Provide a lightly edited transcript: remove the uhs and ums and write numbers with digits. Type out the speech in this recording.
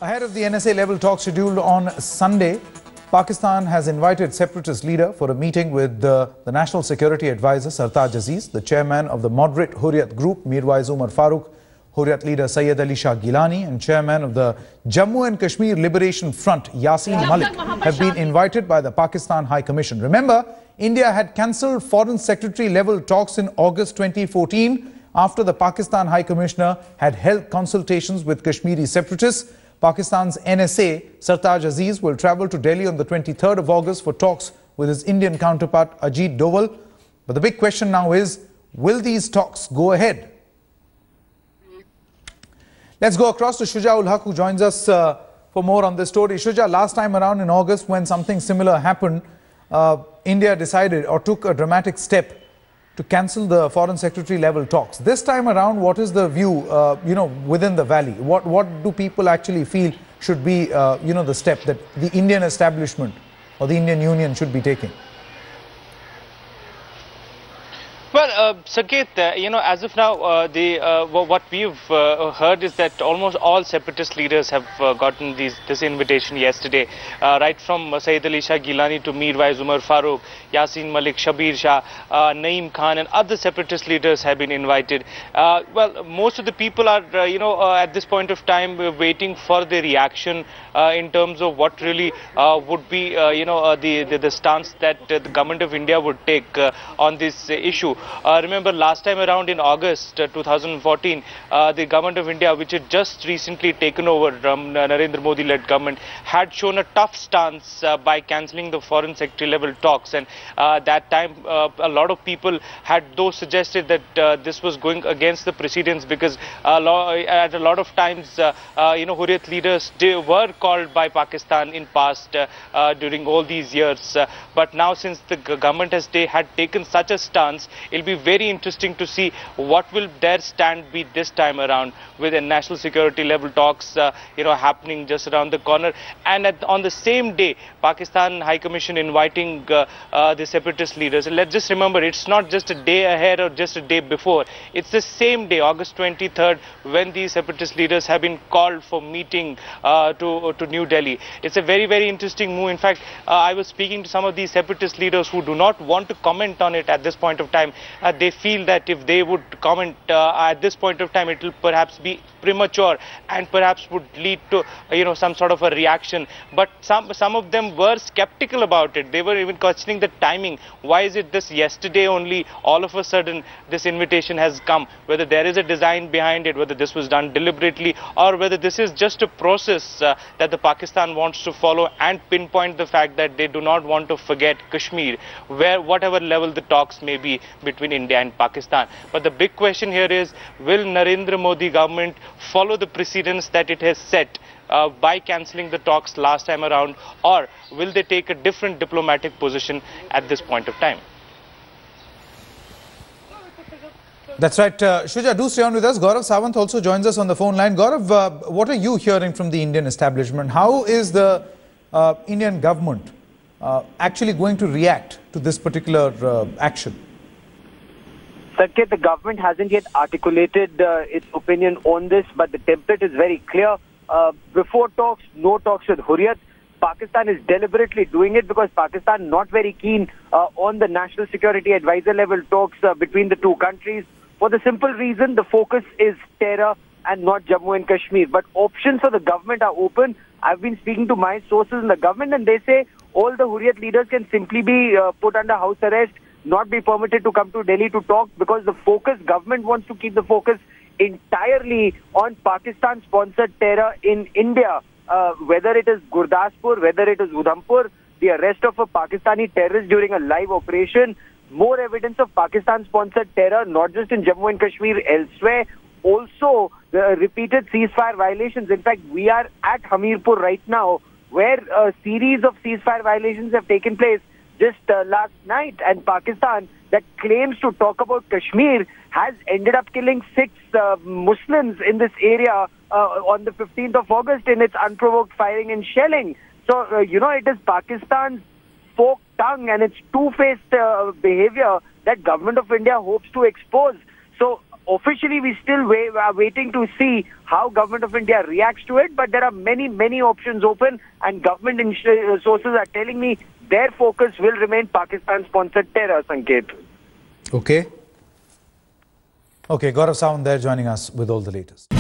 Ahead of the NSA level talks scheduled on Sunday, Pakistan has invited separatist leader for a meeting with the National Security Advisor Sartaj Aziz, the chairman of the moderate Hurriyat group Mirwais Umar Farooq, Hurriyat leader Sayyid Ali Shah Gilani and chairman of the Jammu and Kashmir Liberation Front Yasin Malik have been invited by the Pakistan High Commission. Remember, India had cancelled foreign secretary level talks in August 2014 after the Pakistan High Commissioner had held consultations with Kashmiri separatists. Pakistan's NSA, Sartaj Aziz, will travel to Delhi on the 23rd of August for talks with his Indian counterpart Ajit Doval. But the big question now is, will these talks go ahead? Let's go across to Shuja ul Haq, who joins us for more on this story. Shuja, last time around in August when something similar happened, India decided or took a dramatic step to cancel the foreign secretary level talks. This time around, what is the view, within the valley? What do people actually feel should be, the step that the Indian establishment or the Indian Union should be taking? Well, Saket, as of now, what we've heard is that almost all separatist leaders have gotten this invitation yesterday, right from Sayyid Ali Shah Gilani to Mirwais Umar Farooq, Yasin Malik, Shabir Shah, Naeem Khan and other separatist leaders have been invited. Well, most of the people are, at this point of time waiting for the reaction in terms of what really would be, the stance that the government of India would take on this issue. Remember, last time around in August 2014, the government of India, which had just recently taken over from Narendra Modi-led government, had shown a tough stance by cancelling the foreign secretary level talks. And that time, a lot of people had though suggested that this was going against the precedents because at a lot of times, Hurriyat leaders were called by Pakistan in past during all these years. But now, since the government had taken such a stance, it'll be very interesting to see what will their stand be this time around with the national security level talks, happening just around the corner. And on the same day, Pakistan High Commission inviting the separatist leaders. And let's just remember, it's not just a day ahead or just a day before. It's the same day, August 23rd, when these separatist leaders have been called for meeting to New Delhi. It's a very, very interesting move. In fact, I was speaking to some of these separatist leaders who do not want to comment on it at this point of time. They feel that if they would comment at this point of time, it will perhaps be premature and perhaps would lead to some sort of a reaction. But some of them were skeptical about it. They were even questioning the timing. Why is it this yesterday only all of a sudden this invitation has come? Whether there is a design behind it, whether this was done deliberately, or whether this is just a process that the Pakistan wants to follow and pinpoint the fact that they do not want to forget Kashmir, whatever level the talks may be between India and Pakistan. But the big question here is, will Narendra Modi government follow the precedents that it has set by cancelling the talks last time around, or will they take a different diplomatic position at this point of time? That's right. Shuja, do stay on with us. Gaurav Sawant also joins us on the phone line. Gaurav, what are you hearing from the Indian establishment? How is the Indian government actually going to react to this particular action? Saket, the government hasn't yet articulated its opinion on this, but the template is very clear. Before talks, no talks with Hurriyat. Pakistan is deliberately doing it because Pakistan not very keen on the National Security Advisor level talks between the two countries. For the simple reason, the focus is terror and not Jammu and Kashmir. But options for the government are open. I've been speaking to my sources in the government and they say all the Hurriyat leaders can simply be put under house arrest, not be permitted to come to Delhi to talk, because the government wants to keep the focus entirely on Pakistan-sponsored terror in India. Whether it is Gurdaspur, whether it is Udhampur, the arrest of a Pakistani terrorist during a live operation, more evidence of Pakistan-sponsored terror, not just in Jammu and Kashmir, elsewhere. Also, the repeated ceasefire violations. In fact, we are at Hamirpur right now, where a series of ceasefire violations have taken place just last night, and Pakistan, that claims to talk about Kashmir, has ended up killing 6 Muslims in this area on the 15th of August in its unprovoked firing and shelling. So, it is Pakistan's forked tongue and its two-faced behavior that government of India hopes to expose. So, Officially, we still are waiting to see how Government of India reacts to it, but there are many options open, and government sources are telling me their focus will remain Pakistan-sponsored terror, Sanket. Okay. Okay, Gaurav Sawant there joining us with all the latest.